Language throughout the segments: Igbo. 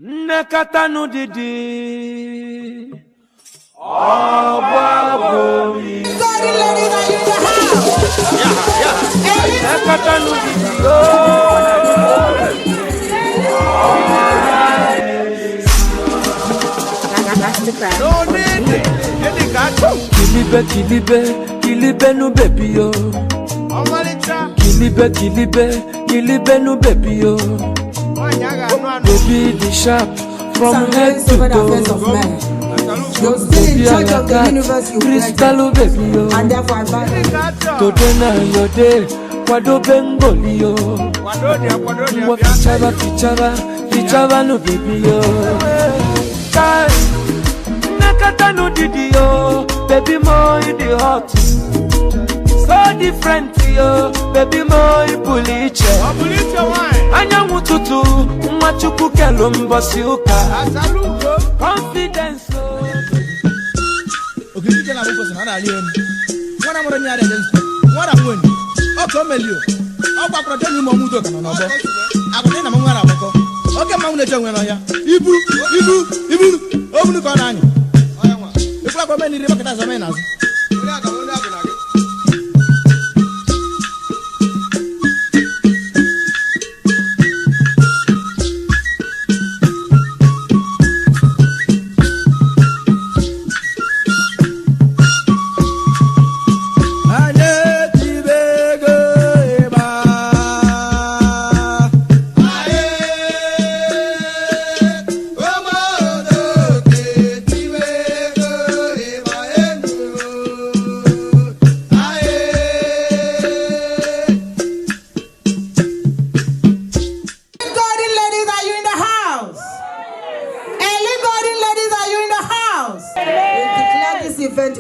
Nekatanu didi. Obabomi. Sorry, ladies, are you in the house? Yeah. Nekatanu didi. Kilibe nu baby yo. Kilibe nu baby yo. Baby the sharp from head to toe. You're still in charge of the universe you Crystal baby yo. and therefore I buy it. Today na your day. Kwado Bengali yo. Mwa fichaba no baby yo. Kai Nakata no didi yo. Baby mo in the hot. So different yo. Baby mo in puliche. Anya mututu. Machuku kelo mbosi uka. Confidence. Okay, you can have a person. I'm not alone. What I'm going to do is what I'm going to do. Okay, Melio. I'll go to the Mamuto. I'm going to go. Okay, I'm going to go. Ibu. Open the corner. If I come in, you look at us.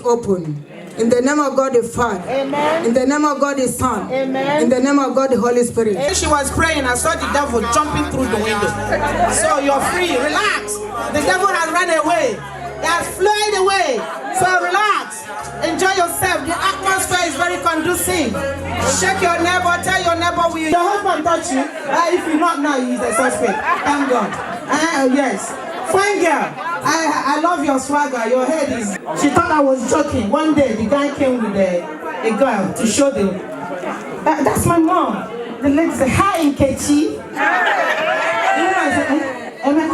Open in the name of God the Father. Amen. In the name of God the Son. Amen. In the name of God the Holy Spirit. When she was praying, I saw the devil jumping through the window. So you're free, relax. The devil has run away. He has flown away. So relax. Enjoy yourself. The atmosphere is very conducive. Shake your neighbor, tell your neighbor, will your husband touch you? If you not now, he's a suspect. Thank God. Yes. Fine girl. I love your swagger. Your head is. She thought I was joking. One day the guy came with a girl to show them. That's my mom. The lady said, "Hi, Nkechi." The woman said, "Amen."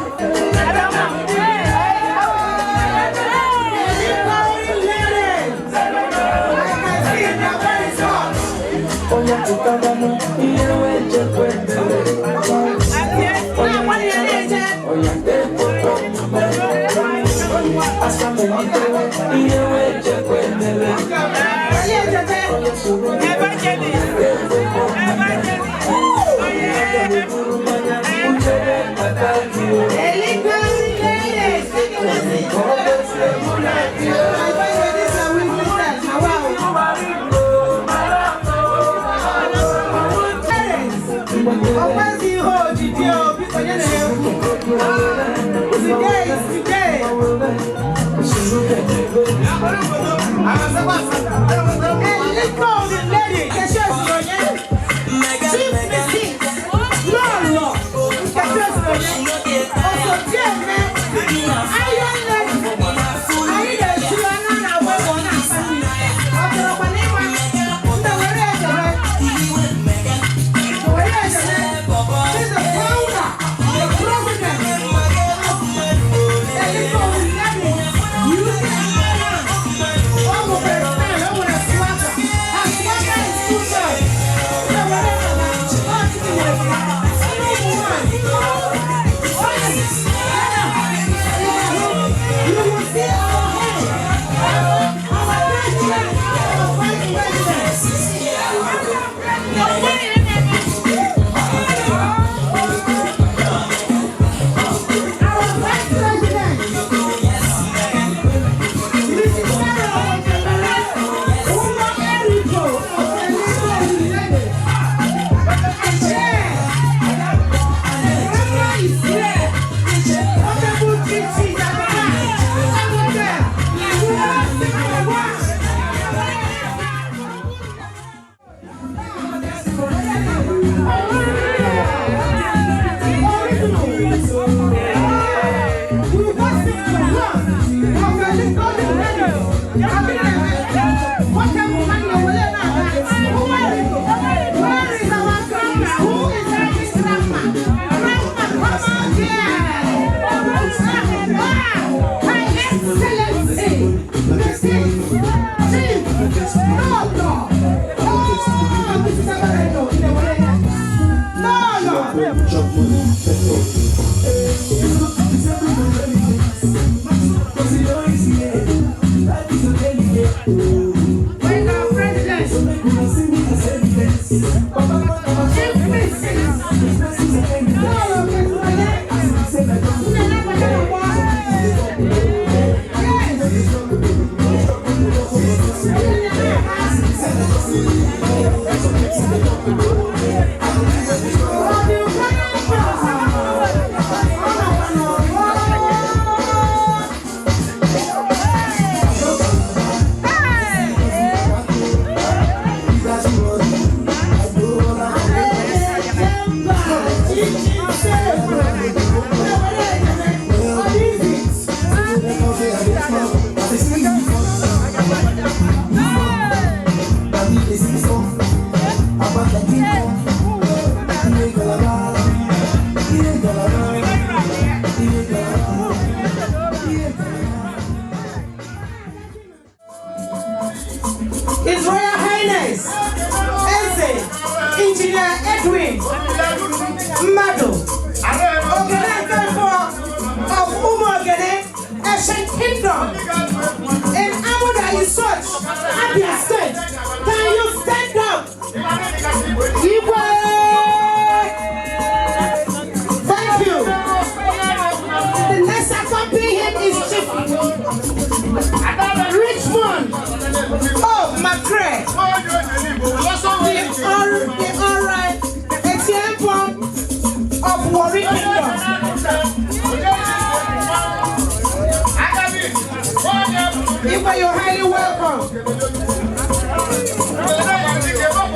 Igbo, you're highly welcome.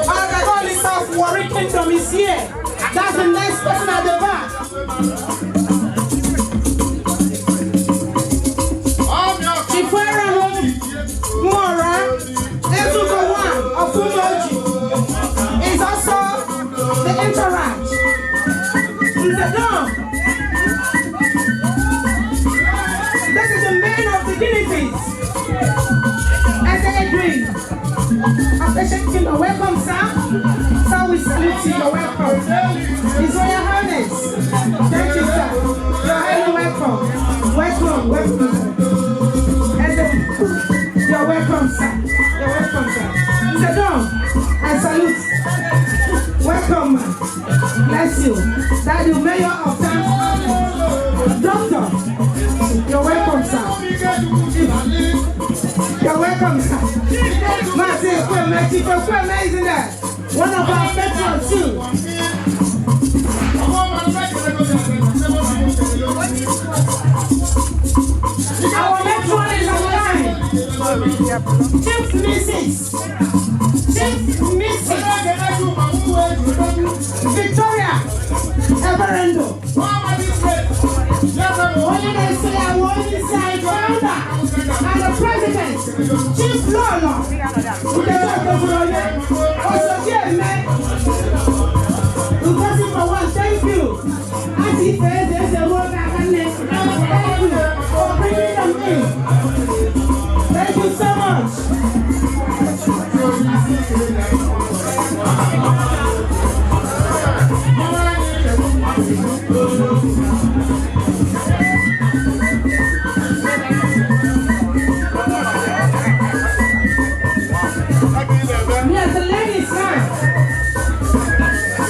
Our Holy South Warri Kingdom is here. That's the next person at the back. Mora, Ezukowa of Umoji is also the entourage. This is the man of the dignities. As they agree. Attention, Kingdom, welcome, sir. Sir, we salute you. You're welcome. His Royal Highness. Thank you, sir. You're highly welcome. Welcome. You're welcome, sir. You're welcome, sir. Mr. Don, I salute. Welcome, man. Bless you. That the mayor of town. Doctor, you're welcome, sir. You're welcome, sir. Martin, isn't that? One of our veterans, too. Our veteran is online. Chief Mrs. Victoria Everendo. What did I say? I want to say founder and the president, Chief Lolo. Also, dear man, because for one, thank you. As he says, there's a word I can make. Thank you for bringing them in. Thank you so much. Yes, the ladies' time.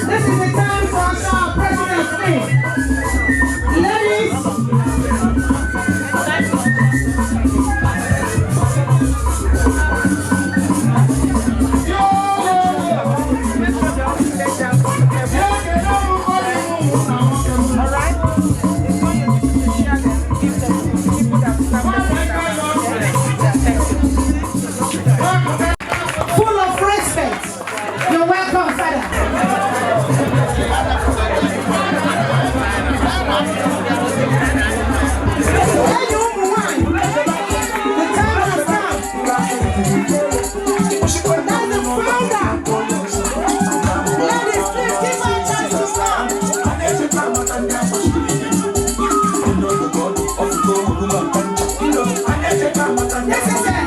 This is the time for our president's thing. Ladies. Full of respect. You're welcome, Father. Hey, you woman. The time has come. That's the founder. Ladies, please give my chance to come. This is it.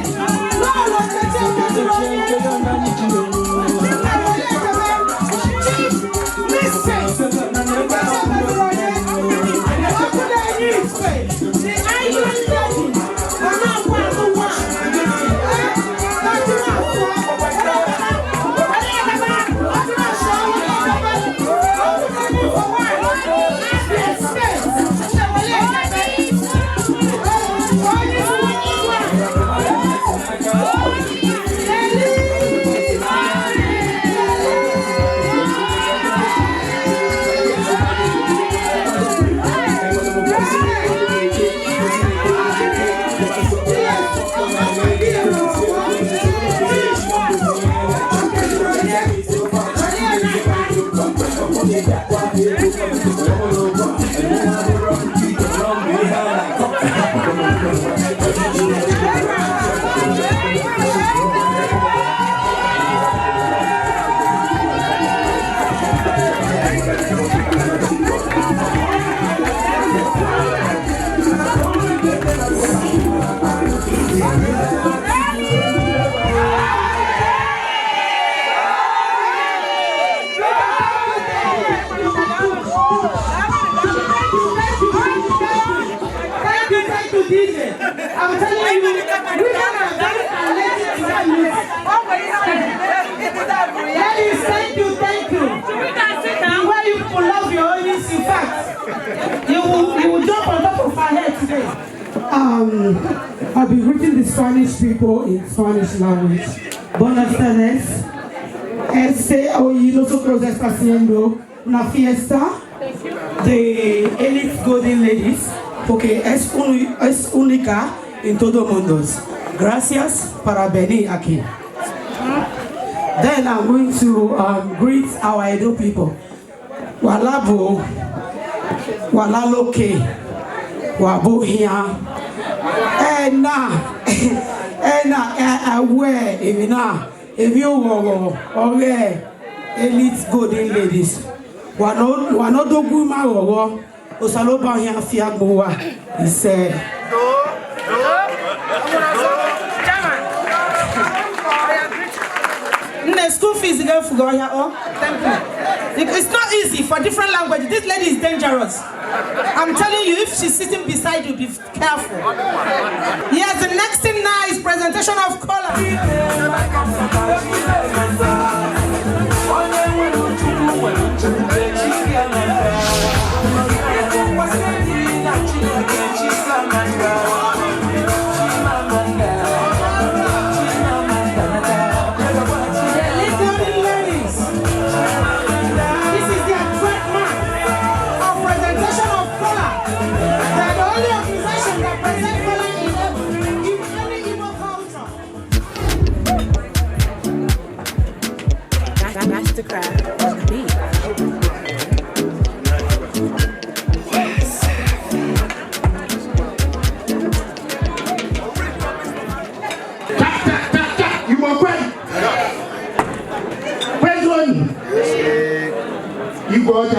I'm telling you, we can dance and let it run. Ladies, thank you. The way you pull up your audience, in fact, you will jump on top of our head today. I'll be greeting the Spanish people in Spanish language. Buenas tardes. Nosotros está haciendo una fiesta de Elite Golden Ladies porque es única en todo el mundo. Gracias para venir aquí. Then I'm going to greet our Edo people. Walabo, Walaloke, Wabohia, and where if you were elite golden ladies. Wanodo Guma or Osaloba here, Fiaboa, he said. The school fees is going to go here. It's not easy for different languages. This lady is dangerous. I'm telling you, if she's sitting beside you, be careful. Yes, the next thing now is presentation of color. Mastercraft on the beat. You want when? Where's one? You go out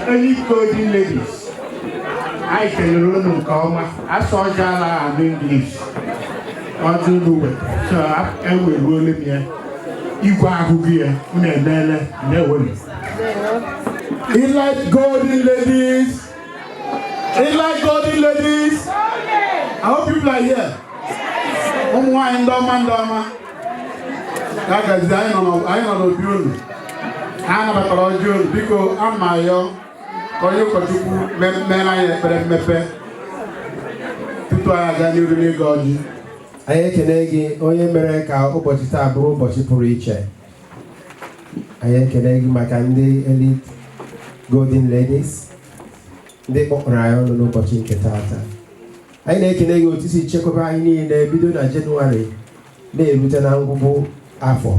any golden ladies. I can run come. I saw Jala and English. I don't know it. So I will roll it here. You go here, never. He like golden ladies. He like golden ladies. I hope people are here. Wine doma. That is I know the beauty. I have a color because I'm my young. Koyo kotuku mena mepe. People are going to really God. Anyị ekene gị onye mere ka ụbọchị taa bụrụ ụbọchị pụrụ iche. Anyị ekene gị maka ndị elite golden ladies ndị kpọkpọrọ anyị ọnụ n'ụbọchị nke taata. Anyị na-ekene gị otu isi chekwaba anyị niile bido na Jenụwarị na-erute na ngwụgwụ afọ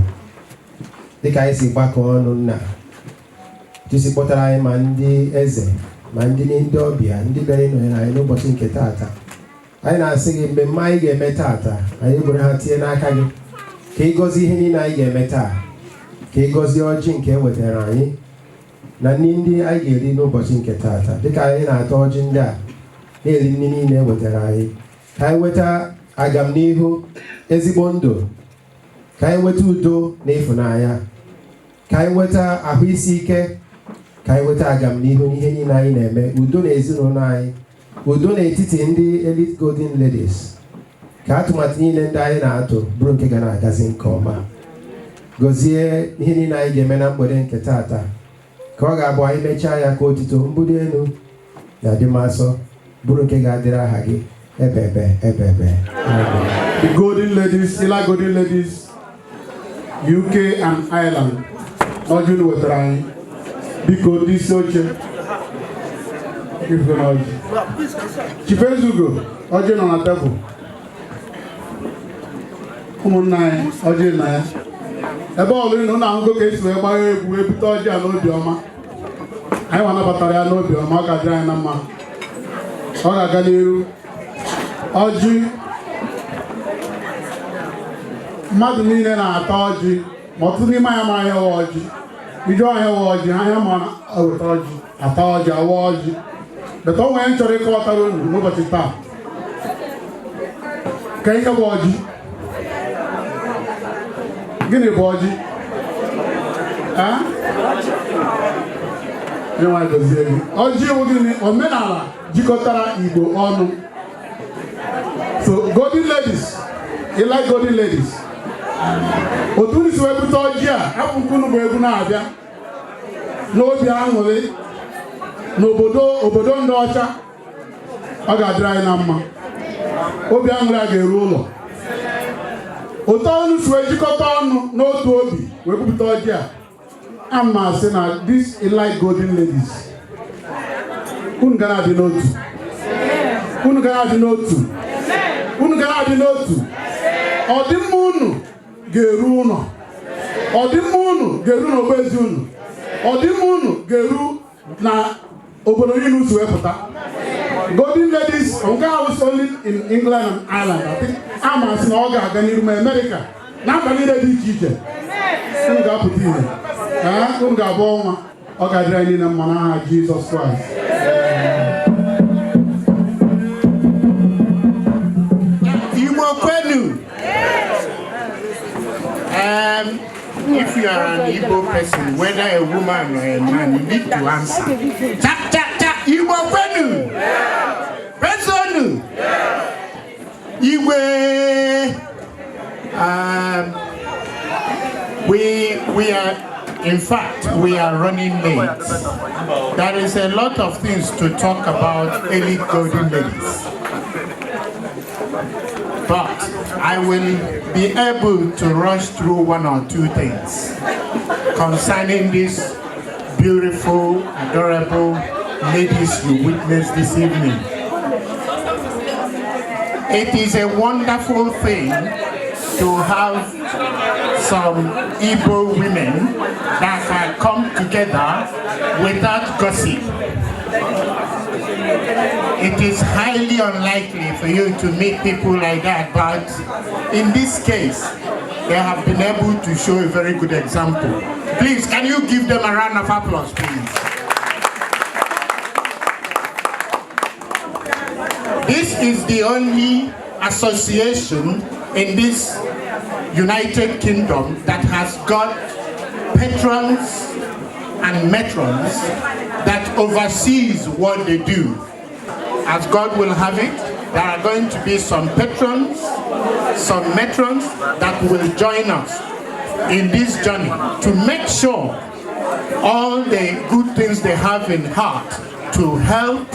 dịka anyị si gbakọọ ọnụ nna otu isi kpọtara anyị ma ndị eze ma ndị ọbịa ndị bịara ịnọnyere anyị n'ụbọchị nke taata. Anyị na-asị gị mmemme anyị ga-eme taata anyị bụrụ ha tinye n'aka gị ka ị gọzie ihe niile anyị ga-eme taa ka ị gọzie ọjị nke e wetara anyị na nri ndị anyị ga-eri n'ụbọchị nke taata dịka anyị na-ata ọjị ndị a na-eri nri niile e wetara anyị ka anyị weta agamnihu ezigbo ndụ ka anyị weta udo na ịfụnanya ka anyị weta ahụ isi ike ka anyị weta agamnihu n'ihe niile anyị na-eme udo na ezinụlọ anyị udo n'etiti ndị elite golden ladies ka atụmatụ niile ndị anyị na-atụ bụrụ nke ga na-agazi nke ọma gọzie ihe niile anyị ga-eme na mgbede nke taata ka ọ ga-abụ anyị mechaa ya ka otito mbuli elu na adịmasọ bụrụ nke ga-adịrị aha gị ebebe. The golden ladies, Ila golden ladies, UK and Ireland. Ọjọ́ wetara anyị biko ndị isi oche Chipezugo ọjị nọ na tebụl ụmụnna anyị ọjị na ya ebe ọlụ na ahụgo ka esi wee gbagha egwu ebute ọjị a n'obi ọma anyị nwa nabatara ya n'obi ọma ọ ga-adịrị anyị na mma ọ ga-aga n'iru ọjị mmadụ niile na-ata ọjị ma ọtụtụ n'ime anyị mara ihe wa ọjị ijụọ ahịa wa ọjị ahịa ma weta ọjị ata ọjị awa ọjị beta o nwere nchọrọ ịkọwatara unu n'ụbọchị taa ka ihe bụ ọjị gịnị bụ ọjị ọjị bụ gịnị omenala jikọtara Igbo ọnụ so golden ladies you like golden ladies otu unu si wee bute ọjị a akwụkwọ bụ egwu na-abịa n'obi aṅụrị n'obodo ndị ọcha ọ ga-adịrị anyị na mma obi aṅụrị a ga-eru ụlọ otu ọnụ si wee jikọta ọnụ n'otu obi wee bupụta ọjị a ama asị na this elite golden ladies unu ga na-adị n'otu unu gara adị n'otu ọdịmma unu ga-eru ụlọ ọdịmma unu ga-eru n'ogbeezi unu ọdịmma unu ga-eru na obodo unu si wepụta. Golden ladies nke ahụ only in England and Ireland. I think ama asị na ọ ga-aga n'iru ma America na mba niile dị iche iche. Unu ga-apụta ihe unu ga-abụ ọnwa ọ ga-adịrị anyị na mma n'aha Jizọs Kraịst. Igbo kwenu. If you are an Igbo person, whether a woman or a man, you need to answer. Tap, tap, tap. Igbo kwenu. Personu. Igwe. We are, in fact, we are running late. There is a lot of things to talk about elite golden ladies. But I will be able to rush through one or two things concerning these beautiful, adorable ladies you witnessed this evening. It is a wonderful thing to have some Igbo women that have come together without gossip. It is highly unlikely for you to meet people like that, but in this case, they have been able to show a very good example. Please, can you give them a round of applause, please? This is the only association in this United Kingdom that has got patrons and matrons that oversees what they do. As God will have it, there are going to be some patrons, some matrons that will join us in this journey to make sure all the good things they have in heart to help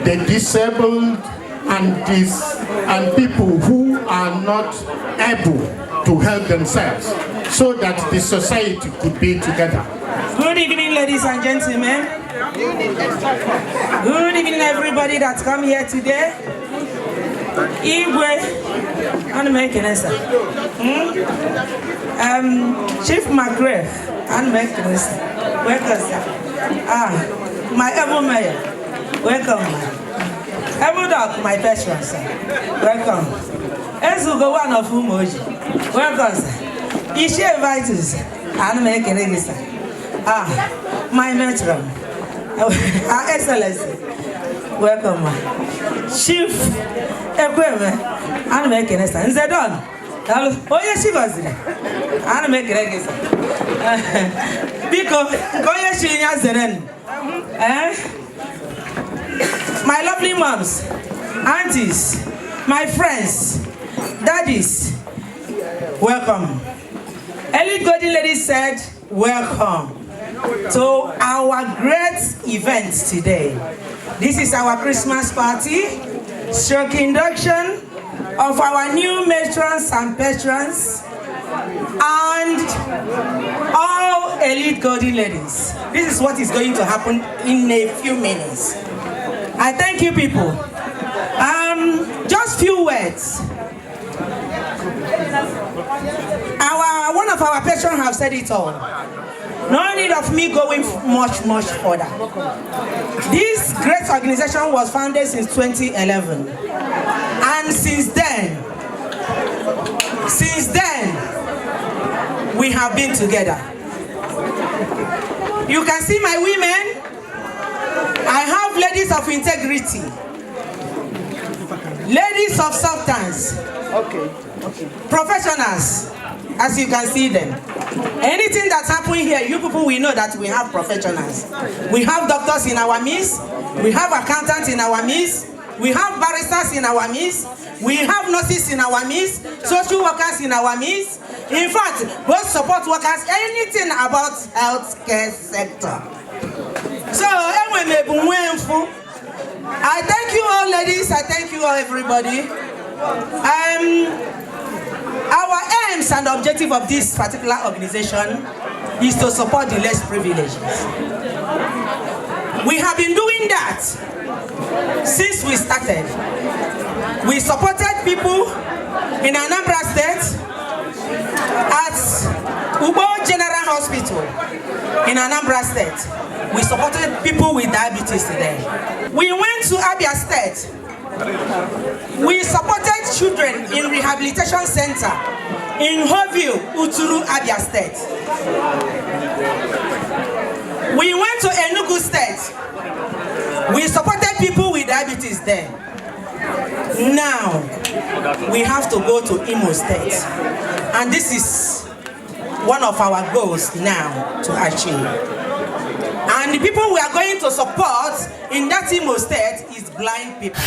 the disabled and people who are not able to help themselves, so that the society could be together. Good evening, ladies and gentlemen. Good evening, everybody that's come here today. Igwe, I'm making it. Chief McGrath, I'm making it. Welcome, sir. My Evo Mayor, welcome. Evo Doc, my patron, sir. Welcome. Ezugo, one of Umoji, welcome, sir. Ishe Vitus, I'm making it, sir. My matron, Excellency, welcome, Chief Equipment, I'm making it, sir. Zedon, oh yes, she was there. I'm making it, sir. Because, oh yes, she has the my lovely moms, aunties, my friends, daddies, welcome. Elite Golden Lady said, welcome to our great event today. This is our Christmas party, stroke induction of our new matrons and patrons and all Elite Golden Ladies. This is what is going to happen in a few minutes. I thank you, people. Just few words. One of our patrons have said it all. No need of me going much further. This great organization was founded since 2011, and since then we have been together. You can see my women. I have ladies of integrity, ladies of substance, professionals, as you can see them. Anything that's happening here, you people will know that we have professionals. We have doctors in our midst, we have accountants in our midst, we have barristers in our midst, we have nurses in our midst, social workers in our midst. In fact, both support workers, anything about healthcare sector. So, I thank you all, ladies. I thank you all, everybody. Our aims and objective of this particular organization is to support the less privileged. We have been doing that since we started, we supported people in Anambra State at Igbo General Hospital in Anambra State. We supported people with diabetes there. We went to Abia State. We supported children in rehabilitation center in Hovio, Uturu, Abia State. We went to Enugu State. We supported people with diabetes there. Now, we have to go to Imo State. And this is one of our goals now to achieve. And the people we are going to support in that Imo State is blind people.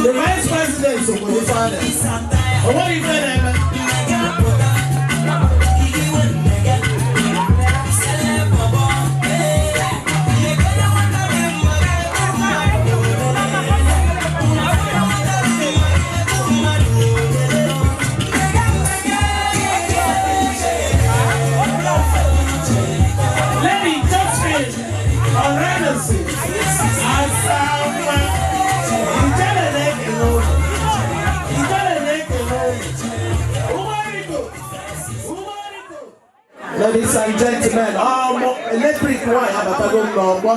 The vice president of the fathers. What do you say, Lady Josephine on Renaissance. Ladies and gentlemen, electric wire abatago n'ọgbọ.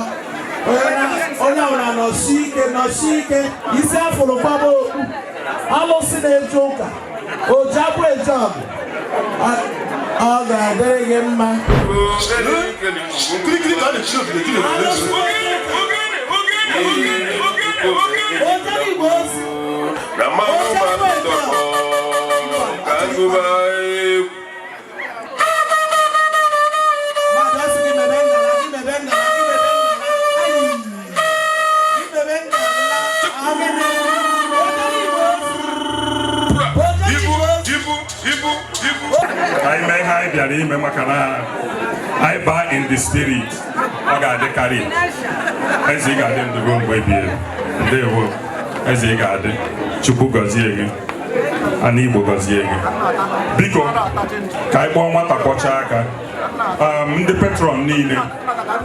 Onye no shike, isi afụrụ gbaba okpu, alụsị na-eje ụka, ojabụ ejabụ. Ọ ga-adịrị gị mma. I buy in the spirit. I got the carry. As you got in the room, baby. They will. As you got it. Chubugazi. And Ibogazi. Because Kaibon Matakochaka. The patron needed.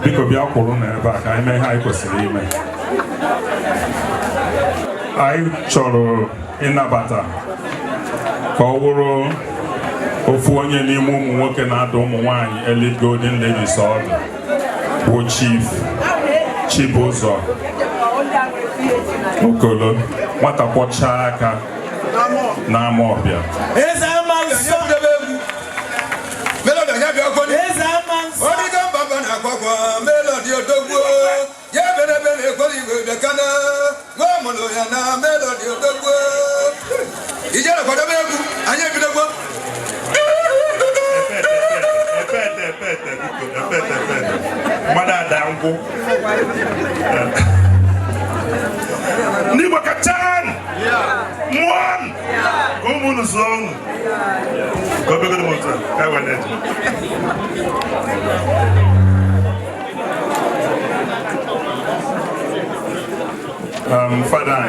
Because we are Corona back. I may high possibly. I choro in Nabata. Koworo. Ofu onye n'ime ụmụ nwoke na-adụ ụmụ nwanyị Elite Golden Ladies ọdụ bụ Chibụzọ Okolo nwata kwọchaa aka n'ama ọbịa. Nibo Katan! One! Come on, song. Go back to the motor. I want it. Father,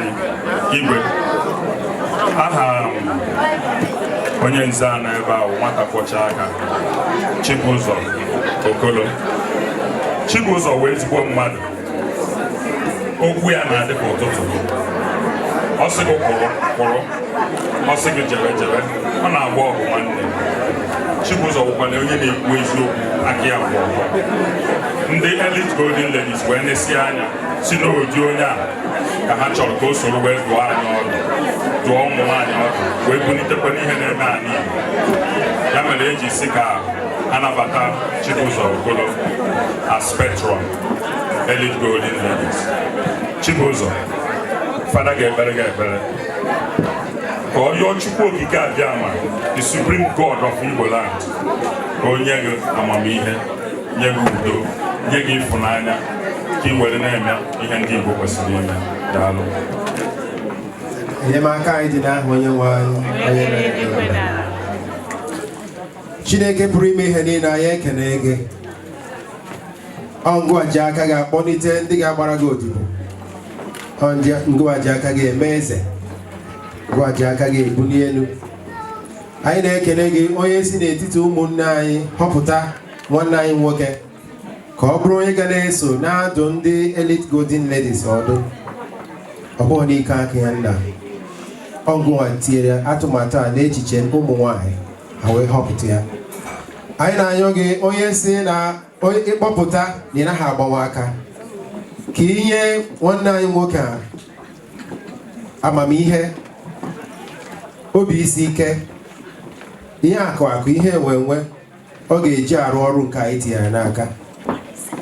Igwe. Onye nzana ebe ahụ nwata kwọcha aka Chibụzọ Okolo. Chibụzọ wee ezigbo mmadụ. Okwu ya na-adị ka ụtụtụ. Ọ sị gị kwụrụ, ọ sị gị jere, ọ na-agba ọgụ nwanne. Chibụzọ bụkwana onye na-ekwu eziokwu aka ya bụ ọgụ. Ndị Elite Golden Ladies wee na-esi anya si n'ụdị onye a ka ha chọrọ ka o soro wee dụọ anyị ọdụ, dụọ ụmụ nwaanyị ọdụ, wee bunitekwa n'ihe na-eme anyị Igbo. Ya mere eji si ka anabata Chibụzọ Okolo as patron Elite Golden Ladies. Chibụzọ, Fada ga-ekpere ga-ekpere ka ọ yọọ Chukwu okike abịama, the supreme God of Igbo land, ka o nye gị amamihe, nye gị udo, nye gị ịfụnanya, ka ị were na-eme ihe ndị Igbo kwesịrị ime. Daalụ. Enyemaka anyị dị n'aha onye nwe anyị, onye mere Chineke pụrụ ime ihe niile, anyị ekene gị. Ọngụ ji aka ga-akpọlite ndị ga-agbara gị odibo. ngwaji aka gị eme eze, ngwaji aka gị ebuli elu. Anyị na-ekele gị onye si n'etiti ụmụnne anyị họpụta nwanne anyị nwoke ka ọ bụrụ onye ga na-eso na-adụ ndị Elite Golden Ladies ọdụ. Ọ bụghị n'ike aka ya nna, ọgụnwa tinyere atụmatụ a n'echiche ụmụ nwanyị ha wee họpụta ya. Anyị na-anyọ gị onye si na ịkpọpụta na ị naghị agbanwe aka ka inye nwanne anyị nwoke a amamihe, obi isi ike, ihe akụ ihe enwe ọ ga-eji arụ ọrụ nke anyị tinyere n'aka,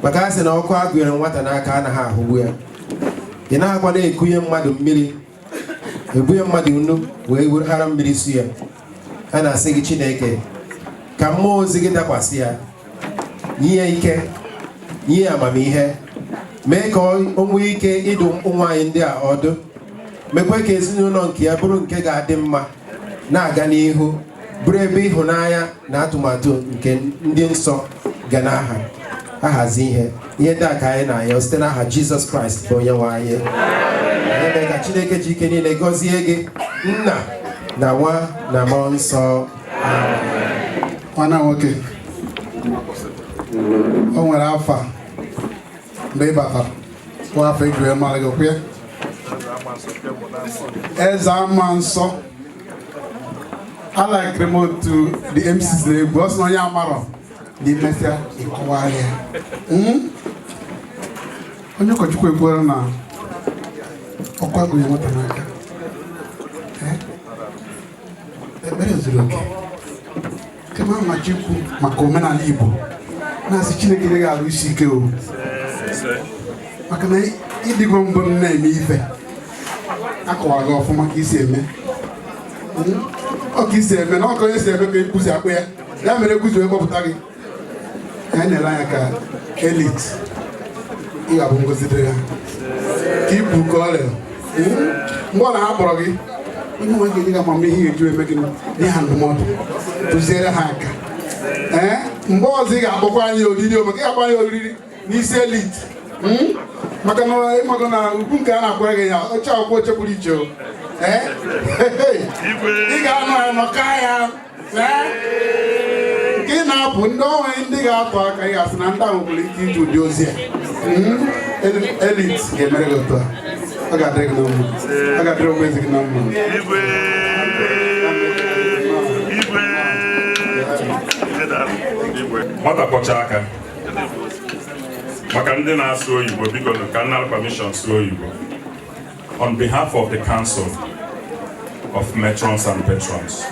maka a sị na ọkụ agụnyere nwata n'aka anaghị ahụgbu ya. Ị na-akwa na-ekunye mmadụ mmiri, ebunye mmadụ nnu wee weghara mmiri su ya. A na-asị gị Chineke ka mmụọ ozi gị dakwasị ya, nye ya ike, nye ya amamihe, mee ka o nwee ike ịdụ ụmụ anyị ndị a ọdụ, mekwe ka ezinụlọ nke ya bụrụ nke ga-adị mma, na-aga n'ihu, bụrụ ebe ịhụnanya na atụmatụ nke ndị nsọ ga na-ahazi ihe ndị a ka anyị na-ayọ site n'aha Jizọs Kraịst bụ onye nwe anyị. Eme ka Chineke ji ike niile gọzie gị, Nna na Nwa na Mmụọ Nsọ. Nwanne nwoke, o nwere afa mgbe ị batara, afọ ejiri mara gị kwe Eze Ama Nsọ. Alakịrị m otu the MCs na-egwu ọsọ na onye amarọ na imesịa ịkọwara ya. Onye ụkọchukwu ekwuola na ọkwa agụghị nwata n'aka, ekpere zuru oke kema machikwu maka omenala Igbo na-asị Chineke ga-arụ isi ike o, maka na ịdịgo mbụ na-eme ife akọwara gị ọfụma ka isi eme ọka isi eme na ọka onye si eme ka ekwuzi akpụ ya, ya mere ekwuzi wee kpọpụta gị. Anyị na-ele anya ka Elite ị ga-abụ ngozi dịrị ha ka ibu ka ọrịa mgbe ọ na ha kpọrọ gị, onye nwe gị ga amamihe ihe eji eme gị nye ha ndụmọdụ, tụziere ha aka. Mgbe ọzọ ị ga-akpọkwa anyị oriri, maka ị ga-akpọ anyị oriri n'isi Elite, maka na ịmago na ugwu nke a na-akwara gị ya oche akwụkwọ oche pụrụ iche o. Ị ga-anọ ya nọka ya nke ị na-apụ ndị onwe ndị ga-atụ aka ị ga-asị na ndị ahụ nwere ike iji ụdị ozi a. Elite ga-emere gị otu a, ọ ga-adịrị gị na mma, ọ ga-adịrị ogbe ezi gị na mma. Nwata kpọcha aka maka ndị na-asụ oyibo, biko ka nna permission sụọ oyibo. On behalf of the Council of Matrons and Patrons,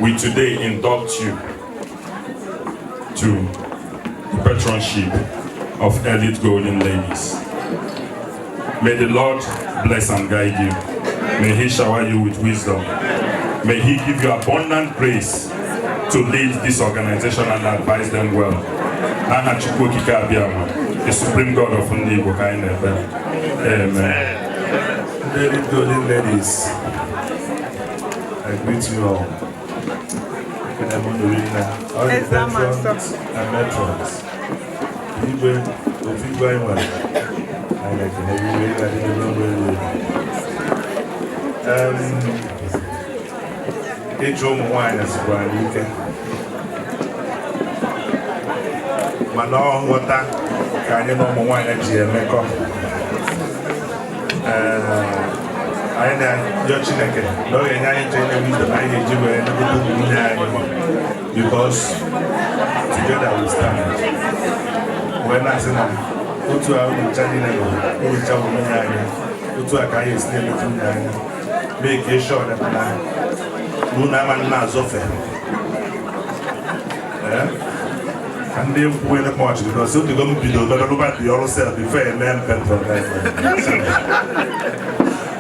we today induct you to the patronship of Elite Golden Ladies. May the Lord bless and guide you. May He shower you with wisdom. May He give you abundant grace to lead this organization and advise them well. The Supreme God of Igbo. Amen. Elite Golden Ladies, I greet you all. All the patrons and matrons. Igwe, Ofigwe Iwan, I like in every way that you don't really. Each home wine is one weekend. Manon water, can you know wine at GMECO? I know your Chineke, no, and I enjoy the because together we stand. When I say, go to our channel, who is our go to a guy is near the make sure that Luna Nazofe. And they win a much because so they're going to be the better the yourself before a man can from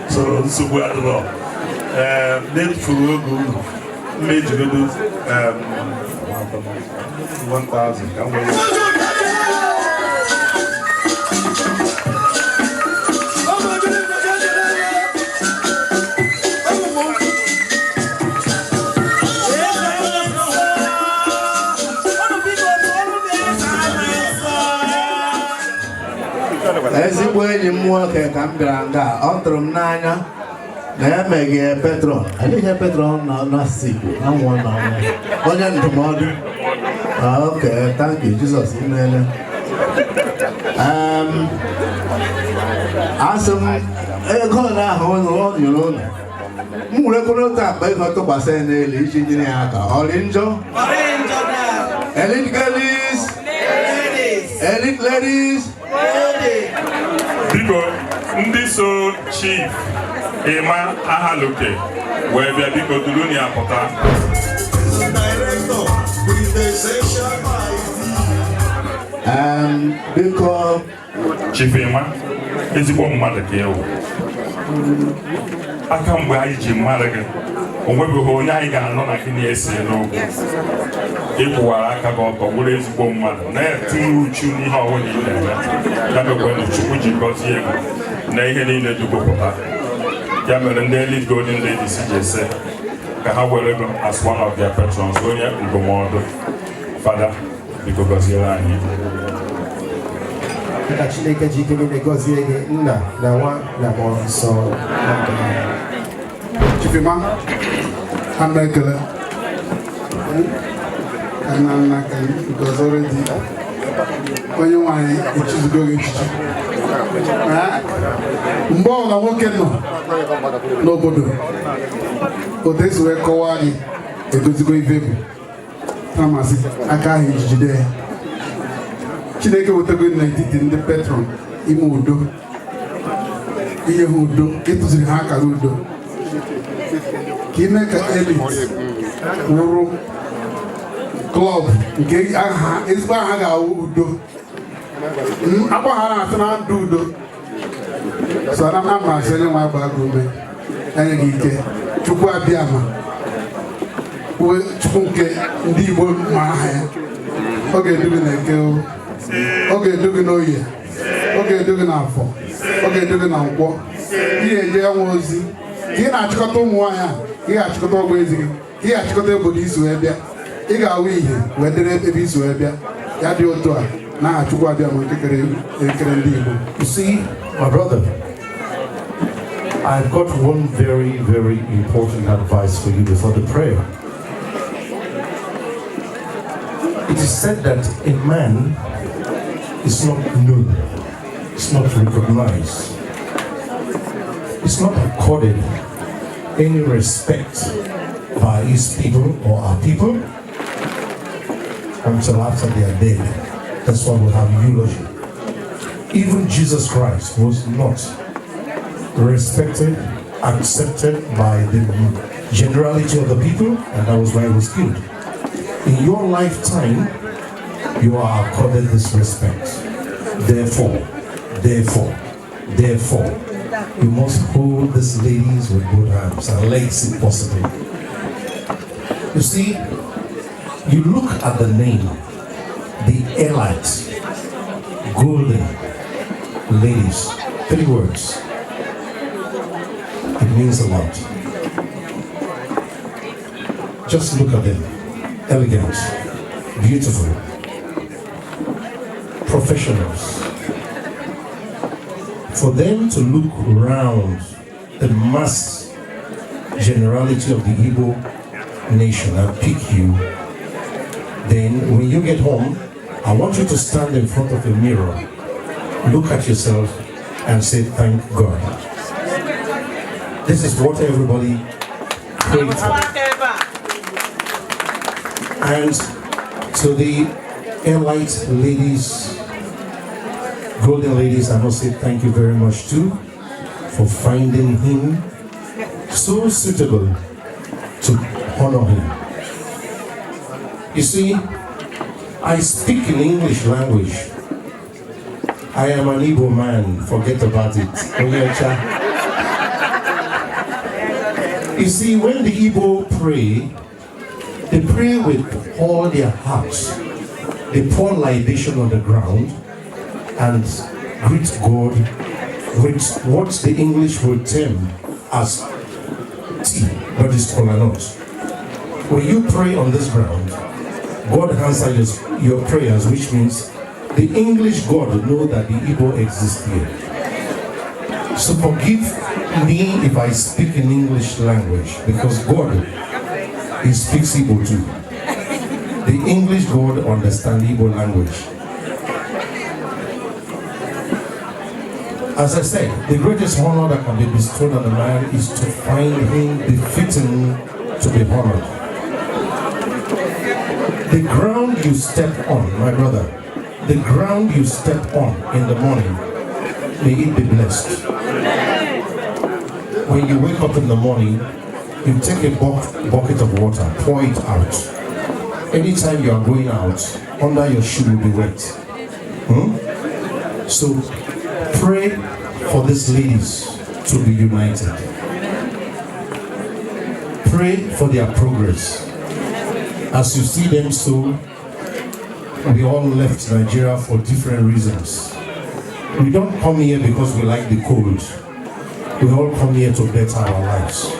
so we are the law. Then for made you do 1,000. Come on. ezigbo enyi m nwoke ka m bịara nga ọ tụrụ m n'anya na ya meghị petron adịghị petron na n'asụsụ Igbo na nwụọ na onye ndụmọdụ okay thank you Jesus imeela asị m ego na ahụ ọ nyụrụ ụlọ m werekwara otu akpa ego tụkwasị ya n'elu iji nyere ya aka ọ dị njọ elite girls elite ladies biko ndị so chief ịma ahaloke wee bịa biko duru ya pụta biko chief ịma ezigbo mmadụ ka ewu aka mgbe anyị ji mmadụ gị onwebeghị onye anyị ga-anọ na gị na-ese n'okwu ịkwụwara aka gị ọtọ bụrụ ezigbo mmadụ na-etinye uchu n'ihe ọbụla ị na-eme ya mekwanụ Chukwu ji gọzie ego na ihe niile dugopụta ya mere ndị Elite Golden Ladies ji ese ka ha were ego as one of their patrons onye ndụmọdụ fada biko gọziere anyị ka Chineke ji ike niile gọzie gị nna na nwa na mmụọ nsọ Chifima ana ekele ka nna ka gọzọrọ di onye nwanyị echizugo gị echichi mgbe ọbụla nwoke nọ n'obodo otu esi wee kọwaa gị egozigo ife bụ amasị aka ahụ ijide ya Chineke wetago n'etiti ndị patron ime udo inye ha udo ịtụziri ha akara udo ka ime ka Elite wụrụ klọb nke ezigbo aha ga-awụ udo agbaghara asị na ndụ udo so na masị onye nwe agba gị ume enye gị ike Chukwu abịa ma Chukwu nke ndị Igbo ma aha ya ọ ga-edu gị na eke ọ ga-edu gị n'oye ọ ga-edu gị n'afọ ọ ga-edu gị na nkwọ ihe eje ya nwe ozi ka ị na-achịkọta ụmụ nwaanyị a ka ị ga-achịkọta ọgwụ ezi gị ka ị ga-achịkọta obodo isi wee bịa ị ga-awụ ihe wee dịrị ebe isi wee bịa ya dị otu a n'aha Chukwu abịa ma ekere ndị Igbo. You see, my brother, I've got one very, very important advice for you before the prayer. It is said that a man is not known, it's not recognized, it's not accorded any respect by his people or our people until after they are dead. That's why we have eulogy. Even Jesus Christ was not respected, accepted by the generality of the people, and that was why he was killed. In your lifetime, you are accorded this respect. Therefore, you must hold these ladies with both hands and legs if possible. You see, you look at the name, the Elite Golden Ladies, 3 words. It means a lot. Just look at them. Elegant, beautiful, professionals. For them to look around the mass generality of the Igbo nation and pick you, then when you get home, I want you to stand in front of a mirror, look at yourself and say, thank God. This is what everybody prayed for. And to the Elite ladies, Golden Ladies, I must say thank you very much too for finding him so suitable to honor him. You see, I speak in English language. I am an Igbo man, forget about it. You see, when the Igbo pray, they pray with all their hearts. They pour libation on the ground and greet God with what the English would term as tea, but it's kola nut. When you pray on this ground, God answers your prayers, which means the English God knows that the Igbo exists here. So forgive me if I speak in English language, because God, He speaks Igbo too. The English God understands Igbo language. As I said, the greatest honor that can be bestowed on a man is to find him befitting to be honored. The ground you step on, my brother, the ground you step on in the morning, may it be blessed. When you wake up in the morning, you take a bucket of water, pour it out. Anytime you are going out, under your shoe will be wet. So pray for these ladies to be united. Pray for their progress. As you see them so, we all left Nigeria for different reasons. We don't come here because we like the cold. We all come here to better our lives.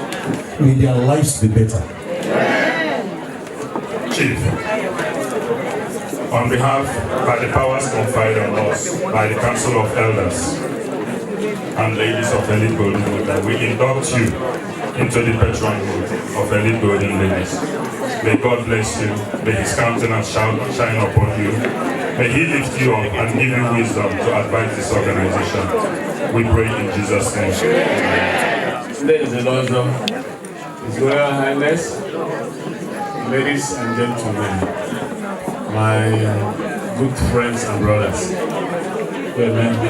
May their lives be better. Chief, on behalf, by the powers conferred on us by the Council of Elders and Ladies of Elite Golden Wood, we induct you into the patronhood of Elite Golden Ladies. May God bless you. May His countenance shine upon you. May He lift you up and give you wisdom to advance this organization. We pray in Jesus' name. Ladies and gentlemen, His Royal Highness, ladies and gentlemen, my good friends and brothers,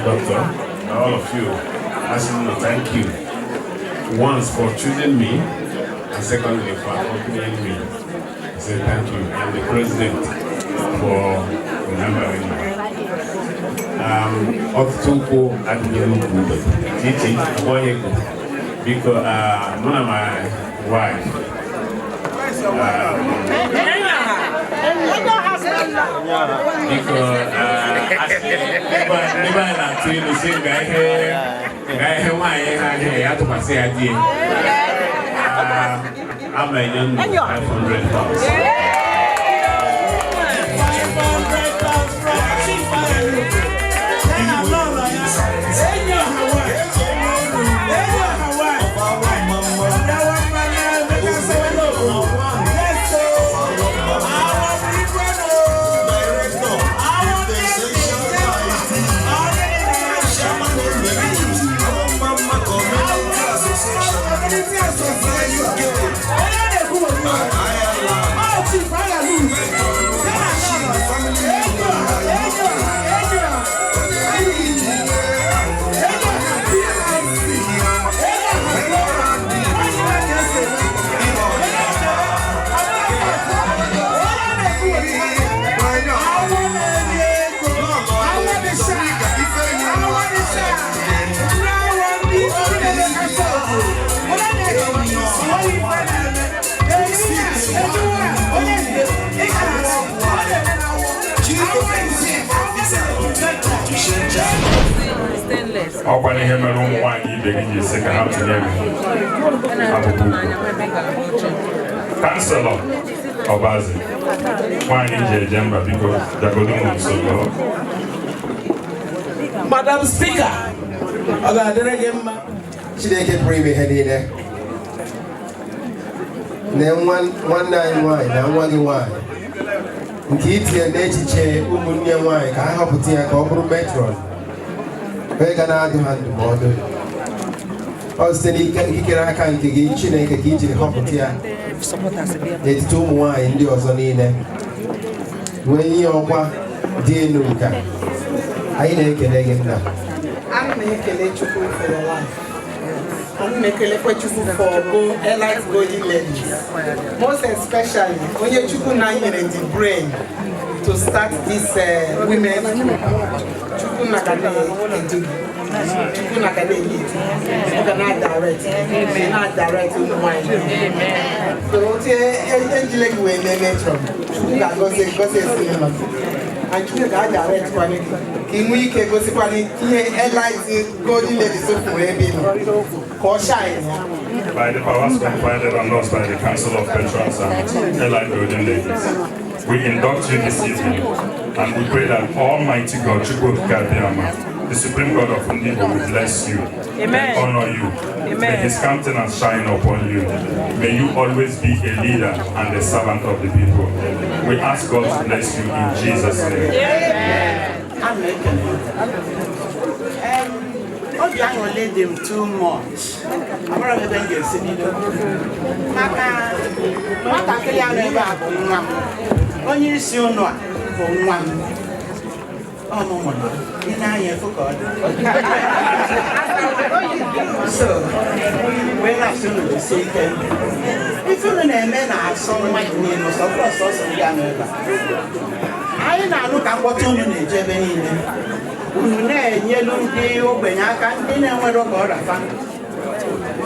Doctor, all of you, I want to thank you once for choosing me, and secondly for accompanying me. I say thank you, and the President for remembering me. Otuko Adiyelu Titi Aboyeko, because one of my wife. Because I'm a young 500 pounds. Ọkwa n'ihe mere ụmụ nwaanyị ibe gị ji esi ka ha tụnye gị abụbụ kanselọ Ọbazi nwaanyị ji eje mba biko bịagodo m nso. Madam Speaker, ọ ga-adịrị gị mma. Chineke pụrụ ime ihe niile. Na nwanne anyị nwaanyị na nwa gị nwaanyị nke itinye n'echiche ụmụnne nwaanyị ka ha họpụta ya ka ọ bụrụ metron. Onye ga na-adụ ha ndụmọdụ. Ọ site n'ikikere aka nke gị Chineke ka ijiri họpụta ya n'etiti ụmụ nwaanyị ndị ọzọ niile. Nwee ihe ọkwa dị elu nke anyị na-ekele gị nna. Ana m ekele Chukwu for your life. Ana m ekelekwa Chukwu for Elite Golden Ladies. Most especially, onye Chukwu na nyere the brain to start this women's group. Chukwu na ga na-edu. Chukwu na ga na-lead. Ọ ga na-direct. Na-direct ụmụ nwanyị. So otu ejile gị wee na-emetro. Chukwu ga-agọzi ezinụlọ gị. And Chukwu ga-direct kwanye gị. Ka ị nwee ike gosikwana ihe Elite Golden Ladies kwuru ebe ị nọ. Ka ọ shine ya. By the powers conferred on us by the Council of Patrons and Elite Golden Ladies, we induct you this evening, and we pray that Almighty God, the Supreme God of Igbo, will bless you and honor you. May his countenance shine upon you. May you always be a leader and a servant of the people. We ask God to bless you in Jesus' name. Obi ahụ led him too much. Amara m ebe m ga-esi bido. Maka nwatakịrị anọ ebe a bụ nwa m. Onye isi ụnụ a bụ nwa m. Ọmụmụ ị na-anya efu ka ọ dị. So, wee na-asị ụnụ jisi ike. Ife ụnụ na-eme na-asọ mmadụ niile ụsọ ọsọ ndị anọ ebe a. Anyị na-anụ ka mkpọtụ ụnụ na-eje ebe niile. Unu na-enyelu ndị ogbenye aka ndị na-enwere oge ọrafa.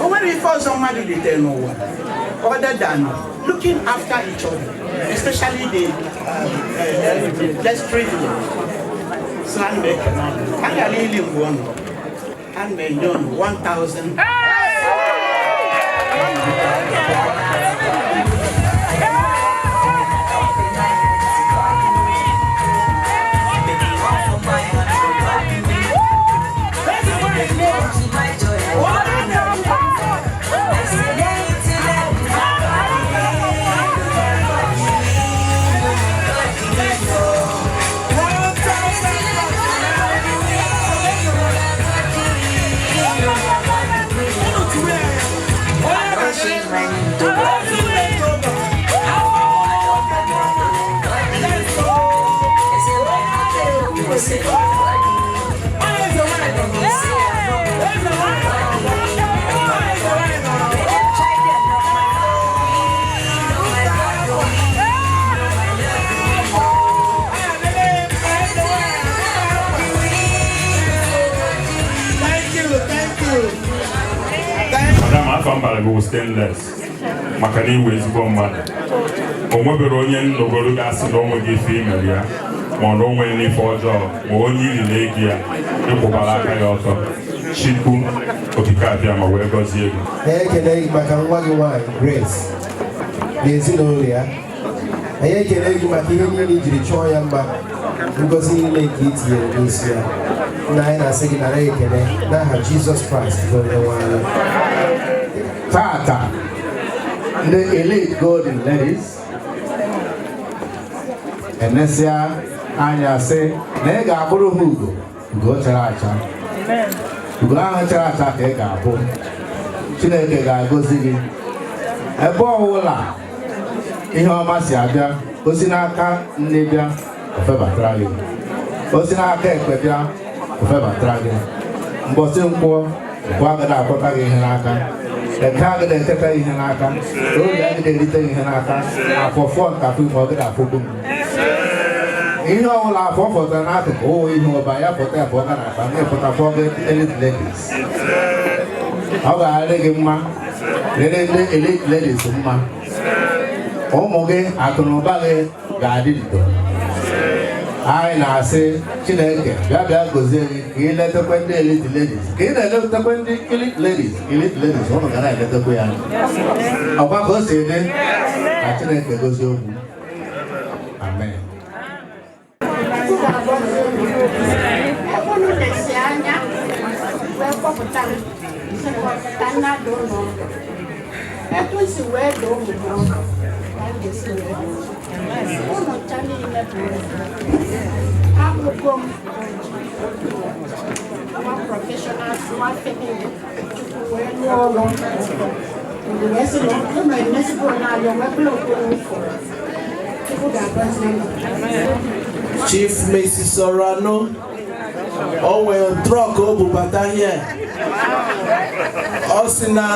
O nwere ife ọzọ mmadụ litere n'ụwa other than looking after each other, especially the less privileged. So I'm making on. I'm going to leave one. I'm making on 1,000. Go stainless. Makani wezi kwa mmadụ. Onwebere onye nnogoro gasị na onwe gị female ya, ma ọ na onwe n'ife ọjọọ, ma onye iri na-egi ya, ịkwụbara aka ya ọtọ. Chukwu okike abịa ma wee gọzie gị. Na-ekele gị maka nwa gị nwanyị Grace na ezinụlọ ya. Anyị ekele gị maka ihe niile ijiri chọọ ya mma, ngozi niile nke itinyere n'isi ya. Na anyị na-asị gị nara ekele n'aha Jizọs Kraịst bụ onye nwe anyị. Tata, the elite golden ladies, and Nessia, Anya say, Nega Buru Hugo, go Characha. Go on Characha, Ega, Chinega go singing. A bola in her Masiaga, Osinaka, Nibia, Feba Tragging. Osinaka, Pepia, Feba Tragging. Bosim Poor, Wagada Potagi Hanaka. The cargo that take in Hanaka, all the editing in Hanaka, are for 4 cafe for the Afukum. In all our 4 for the Natic, oh, you know, by a potato for the forget elite ladies. How are they, ma? Elite ladies, ma. Oh, Moge, I can obey Gadito. I now say, Chineke, Gabia goes in, he let the elite ladies. He let the elite ladies, one of the night at the way. About her say, then, I Chineke goes over. Amen. Professionals, Chief Mrs. Sorano, oh well, truck over bata here. Osina,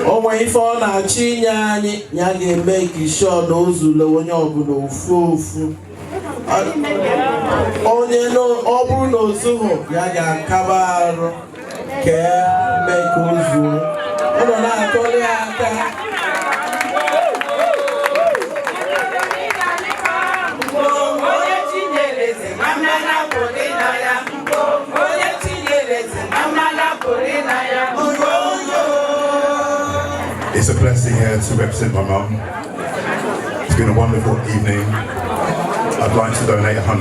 oh when if on a chinya, nyagi make sure those who know no fufu. Onye no obu no zuho, yaga kabaro, ke make uzu. Ono na tole aka. It's a blessing here to represent my mum. It's been a wonderful evening. I'd like to donate £100.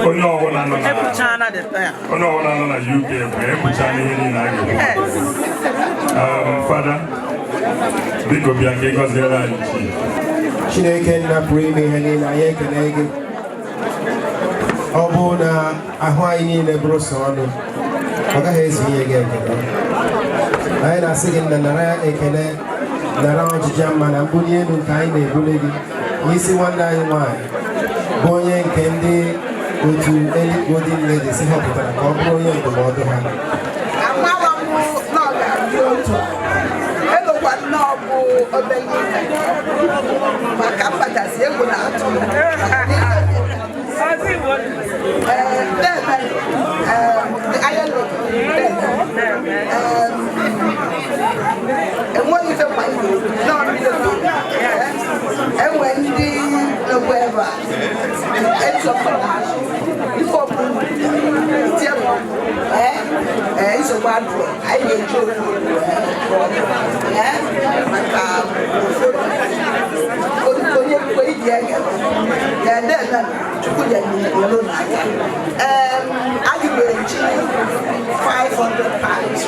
onye ọbụla nọ na UK bụ ebuchana ihe niile a ga-ekwu. Fada, biko bịa ka ị gọziere anyị chi. Chineke nna pụrụ ime ihe niile, anyị ekele gị. Ọ bụ na ahụ anyị niile bụrụ sọ ọnụ, ọ gaghị ezu ihe gị ekele. Anyị na-asị gị nna nara ekele, nara ọjịja mma na mbuli elu nke anyị na-ebuli gị n'isi nwanne anyị nwanyị bụ onye nke ndị otu Elite Golden Ladies họpụtara ka ọ bụrụ onye ndụmọdụ ha. Maka mkpachasị egwu na-atụ enweghị ife enwe ndị nọgbu ebe a nsogbu adụ anyị ga-eji maka onye mkpe iji ege ga-ede chukwu ya n'elu n'aka anyị ga-eji 500 pounds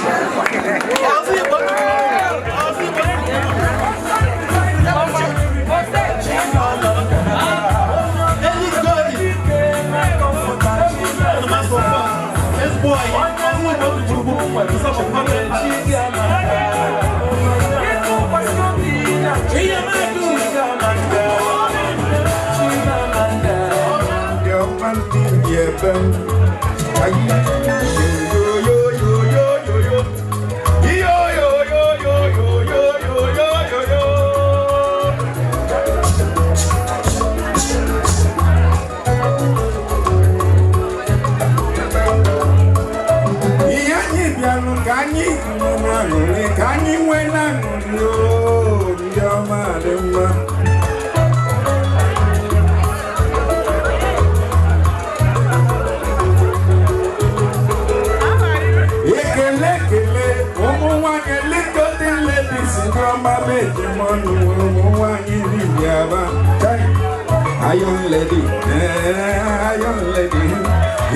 Iron lady,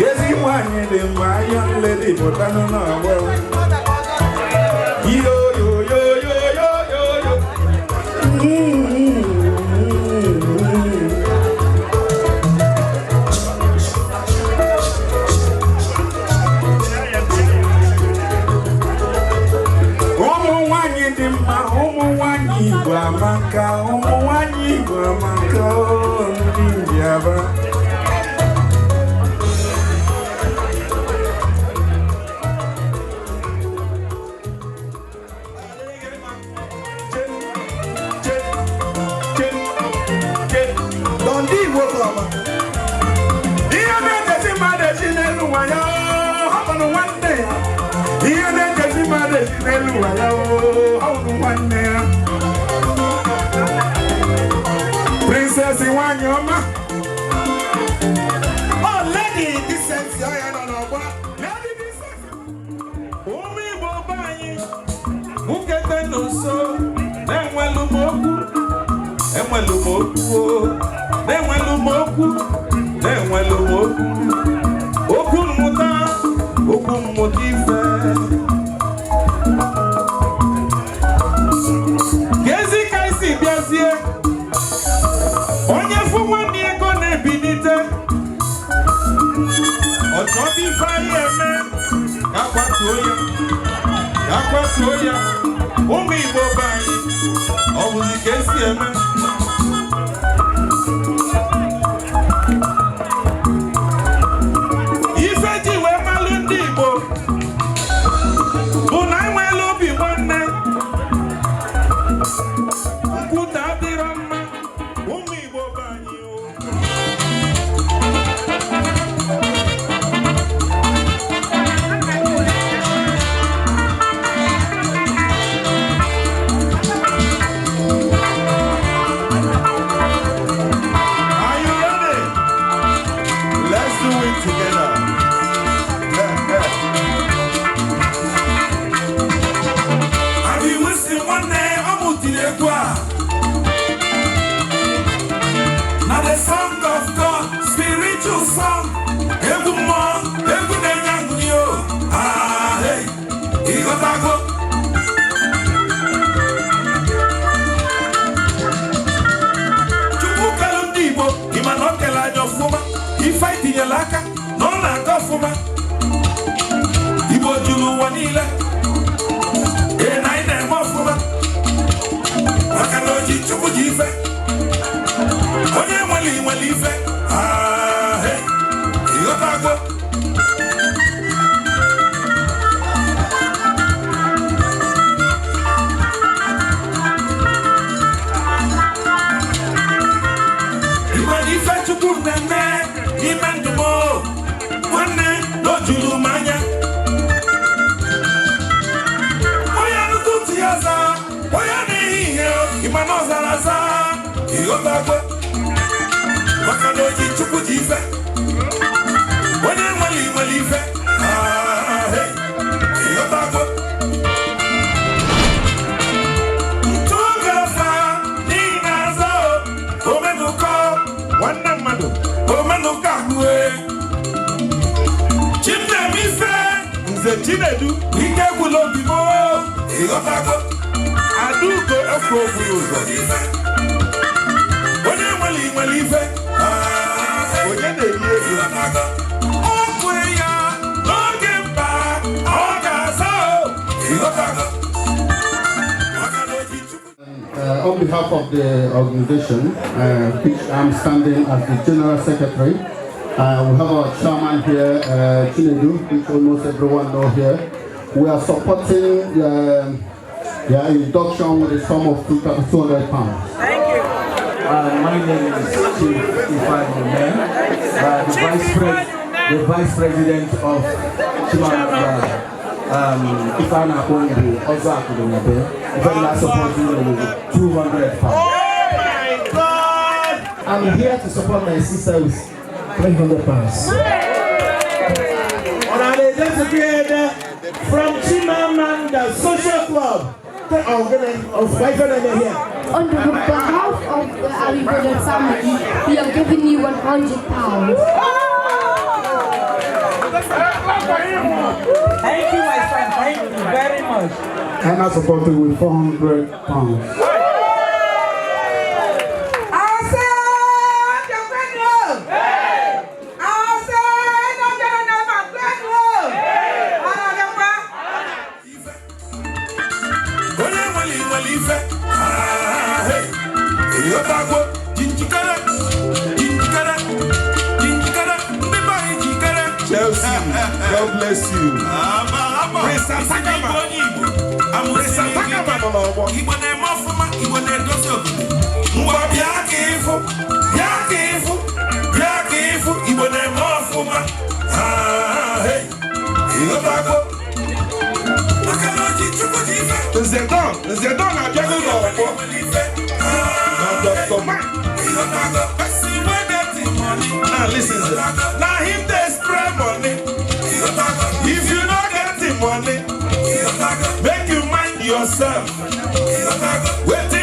yes, you want the iron lady, but I don't know well. Yo, yo, yo, yo, yo, yo, yo. Guamaka, Guamaka, Indiaba. Don't deal with them. Here they get him mad as in Eluaya. Happen one day. Here they get him mad as in Eluaya. How one day. Princess Iwanyoma. Oh, lady, this is I don't know. Lady, this is. Omi Bobayi. Mukete no so. Nenwelumoku. Nenwelumoku. Nenwelumoku. Nenwelumoku. Okunmuta. Okunmutife. Gezi kaisi biazie. Onye fumani ego na-ebinite ọchọ dị faya eme akwatuo ya ụmụ Igbo be anyị ọ bụzi ka esi eme ife ji wee malụ ndị Igbo bụ na enweela obi nwanne nkwụta adịrọ mma ụmụ Igbo be anyị niile na anyị na-eme ọfụma maka na oji chukwu ji ife onye nwere ife ịghọtago ife chukwu mmemme n'ime ndụ m nwanne n'ojuru m anya onye n'ụtụtụ ya za onye n'ehihie ịma na ọzara aza ịghọtago maka na oji chukwu ji ife onye nwere ife ịghọtago ntụgafa n'ihi na aza omenụkọ nwanne mmadụ omenụka ahụe chimnemife nze chinedu ike gwụla obi m ịghọtago adaugo efu ogburu ụzọ onye nwere ife onye na-eri ego ọkụ ya n'oge mba ọ ga-aza ịghọtago. On behalf of the organization, which I'm standing as the General Secretary, we have our chairman here, Chinedu, which almost everyone know here. We are supporting their induction with a sum of £200. Thank you. My name is Chief Ifan Omen, the Vice President of Chimamanda. Ifana Ondi, also Akudunabe, very last supporting £200. Oh my God! I'm here to support my sister with £300. From Chimamanda Social Club. On behalf of the Aliboda family, we are giving you £100. Thank you, my friend. Thank you very much. And I support you with £400. Chelsea, God bless you. Now listen, now him they spray money. If you not get the money, make you mind yourself. Wait